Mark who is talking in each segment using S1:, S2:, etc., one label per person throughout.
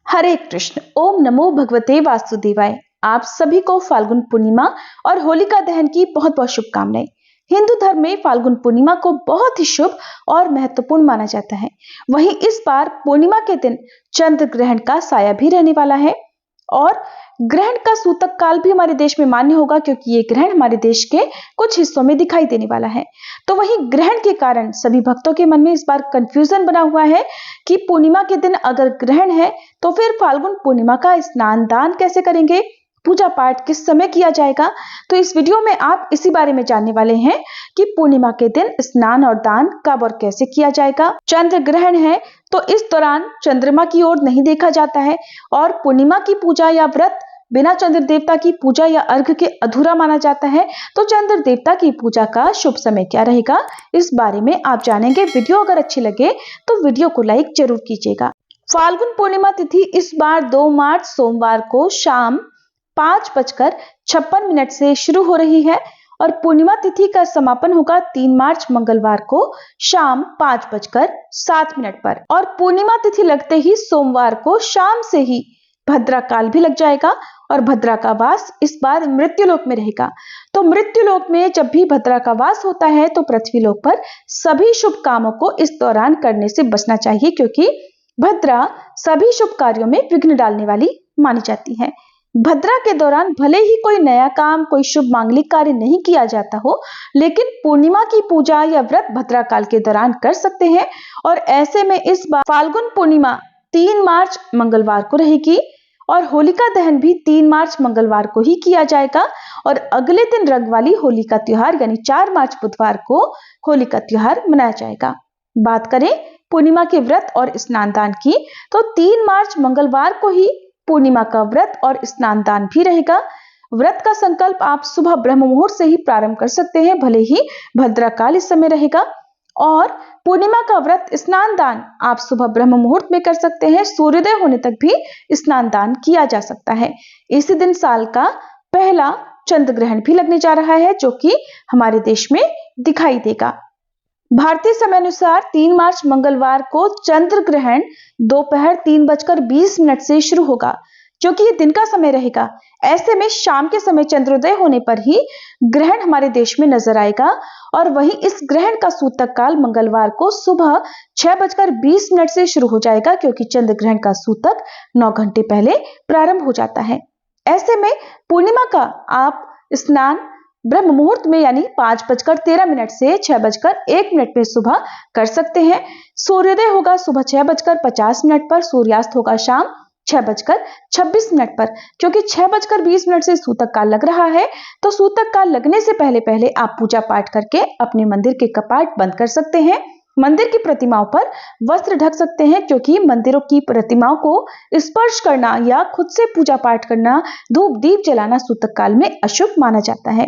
S1: हरे कृष्ण। ओम नमो भगवते वासुदेवाय। आप सभी को फाल्गुन पूर्णिमा और होलिका दहन की बहुत बहुत शुभकामनाएं। हिंदू धर्म में फाल्गुन पूर्णिमा को बहुत ही शुभ और महत्वपूर्ण माना जाता है। वहीं इस बार पूर्णिमा के दिन चंद्र ग्रहण का साया भी रहने वाला है और ग्रहण का सूतक काल भी हमारे देश में मान्य होगा, क्योंकि ये ग्रहण हमारे देश के कुछ हिस्सों में दिखाई देने वाला है। तो वहीं ग्रहण के कारण सभी भक्तों के मन में इस बार कंफ्यूजन बना हुआ है कि पूर्णिमा के दिन अगर ग्रहण है तो फिर फाल्गुन पूर्णिमा का स्नान दान कैसे करेंगे, पूजा पाठ किस समय किया जाएगा। तो इस वीडियो में आप इसी बारे में जानने वाले हैं कि पूर्णिमा के दिन स्नान और दान कब और कैसे किया जाएगा। चंद्र ग्रहण है तो इस दौरान चंद्रमा की ओर नहीं देखा जाता है और पूर्णिमा की पूजा या व्रत बिना चंद्र देवता की पूजा या अर्घ के अधूरा माना जाता है। तो चंद्र देवता की पूजा का शुभ समय क्या रहेगा, इस बारे में आप जानेंगे। वीडियो अगर अच्छी लगे तो वीडियो को लाइक जरूर कीजिएगा। फाल्गुन पूर्णिमा तिथि इस बार 2 मार्च सोमवार को शाम 5:56 से शुरू हो रही है और पूर्णिमा तिथि का समापन होगा 3 मार्च मंगलवार को शाम 5:07 पर। और पूर्णिमा तिथि लगते ही सोमवार को शाम से ही भद्रा काल भी लग जाएगा और भद्रा का वास इस बार मृत्युलोक में रहेगा। तो मृत्युलोक में जब भी भद्रा का वास होता है तो पृथ्वीलोक पर सभी शुभ कामों को इस दौरान करने से बचना चाहिए, क्योंकि भद्रा सभी शुभ कार्यों में विघ्न डालने वाली मानी जाती है। भद्रा के दौरान भले ही कोई नया काम, कोई शुभ मांगलिक कार्य नहीं किया जाता हो, लेकिन पूर्णिमा की पूजा या व्रत भद्रा काल के दौरान कर सकते हैं। और ऐसे में इस बार फाल्गुन पूर्णिमा 3 मार्च मंगलवार को रहेगी और होलिका दहन भी 3 मार्च मंगलवार को ही किया जाएगा और अगले दिन रंग वाली होली का त्योहार यानी 4 मार्च बुधवार को होली का त्योहार मनाया जाएगा। बात करें पूर्णिमा के व्रत और स्नान दान की, तो 3 मार्च मंगलवार को ही पूर्णिमा का व्रत और स्नान दान भी रहेगा। व्रत का संकल्प आप सुबह ब्रह्म मुहूर्त से ही प्रारंभ कर सकते हैं, भले ही भद्रा काल इस समय रहेगा। और पूर्णिमा का व्रत स्नान दान आप सुबह ब्रह्म मुहूर्त में कर सकते हैं, सूर्योदय होने तक भी स्नान दान किया जा सकता है। इसी दिन साल का पहला चंद्र ग्रहण भी लगने जा रहा है, जो कि हमारे देश में दिखाई देगा। भारतीय समय अनुसार 3 मार्च मंगलवार को चंद्र ग्रहण दोपहर 3:20 से शुरू होगा, जो कि ये दिन का समय रहेगा। ऐसे में शाम के समय चंद्रोदय होने पर ही ग्रहण हमारे देश में नजर आएगा और वहीं इस ग्रहण का सूतक काल मंगलवार को सुबह 6:20 से शुरू हो जाएगा, क्योंकि चंद्र ग्रहण का सूतक 9 घंटे पहले प्रारंभ हो जाता है। ऐसे में पूर्णिमा का आप स्नान ब्रह्म मुहूर्त में यानी 5:13 से 6:01 में सुबह कर सकते हैं। सूर्योदय होगा सुबह 6:50 पर, सूर्यास्त होगा शाम 6:26 पर। क्योंकि 6:20 से सूतक काल लग रहा है, तो सूतक काल लगने से पहले पहले आप पूजा पाठ करके अपने मंदिर के कपाट बंद कर सकते हैं, मंदिर की प्रतिमाओं पर वस्त्र ढक सकते हैं, क्योंकि मंदिरों की प्रतिमाओं को स्पर्श करना या खुद से पूजा पाठ करना, धूप दीप जलाना सूतक काल में अशुभ माना जाता है।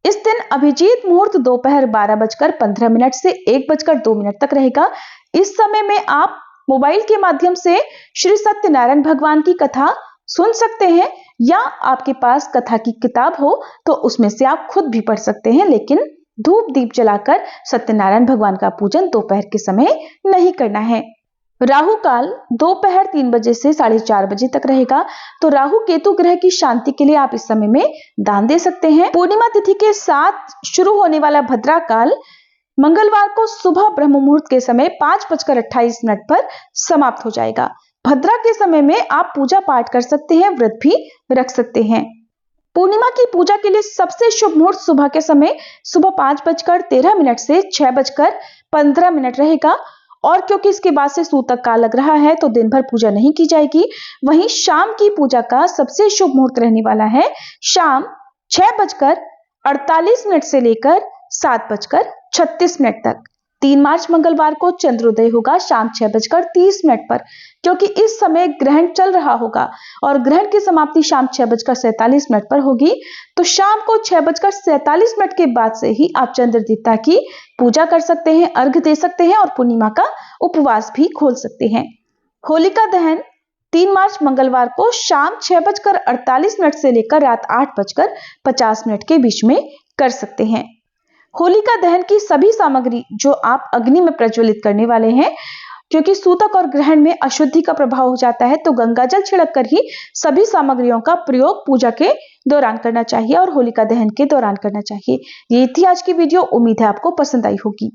S1: इस दिन अभिजीत मुहूर्त दोपहर 12:15 से 1:02 तक रहेगा। इस समय में आप मोबाइल के माध्यम से श्री सत्यनारायण भगवान की कथा सुन सकते हैं, या आपके पास कथा की किताब हो तो उसमें से आप खुद भी पढ़ सकते हैं, लेकिन धूप दीप जलाकर सत्यनारायण भगवान का पूजन दोपहर के समय नहीं करना है। राहु काल दोपहर 3 बजे से 4:30 बजे तक रहेगा। तो राहु केतु ग्रह की शांति के लिए आप इस समय में दान दे सकते हैं। पूर्णिमा तिथि के साथ शुरू होने वाला भद्रा काल मंगलवार को सुबह ब्रह्म मुहूर्त के समय 5:28 पर समाप्त हो जाएगा। भद्रा के समय में आप पूजा पाठ कर सकते हैं, व्रत भी रख सकते हैं। पूर्णिमा की पूजा के लिए सबसे शुभ मुहूर्त सुबह के समय सुबह 5:13 से 6:15 रहेगा। और क्योंकि इसके बाद से सूतक काल लग रहा है, तो दिन भर पूजा नहीं की जाएगी। वहीं शाम की पूजा का सबसे शुभ मुहूर्त रहने वाला है शाम 6:48 से लेकर 7:36 तक। 3 मार्च मंगलवार को चंद्रोदय होगा शाम 6:30 पर, क्योंकि इस समय ग्रहण चल रहा होगा और ग्रहण की समाप्ति शाम 6:47 पर होगी। तो शाम को 6:47 के बाद से ही आप चंद्र देवता की पूजा कर सकते हैं, अर्घ दे सकते हैं और पूर्णिमा का उपवास भी खोल सकते हैं। होलिका दहन 3 मार्च मंगलवार को शाम 6:48 से लेकर रात 8:50 के बीच में कर सकते हैं। होलिका दहन की सभी सामग्री जो आप अग्नि में प्रज्वलित करने वाले हैं, क्योंकि सूतक और ग्रहण में अशुद्धि का प्रभाव हो जाता है, तो गंगाजल छिड़क कर ही सभी सामग्रियों का प्रयोग पूजा के दौरान करना चाहिए और होलिका दहन के दौरान करना चाहिए। ये थी आज की वीडियो, उम्मीद है आपको पसंद आई होगी।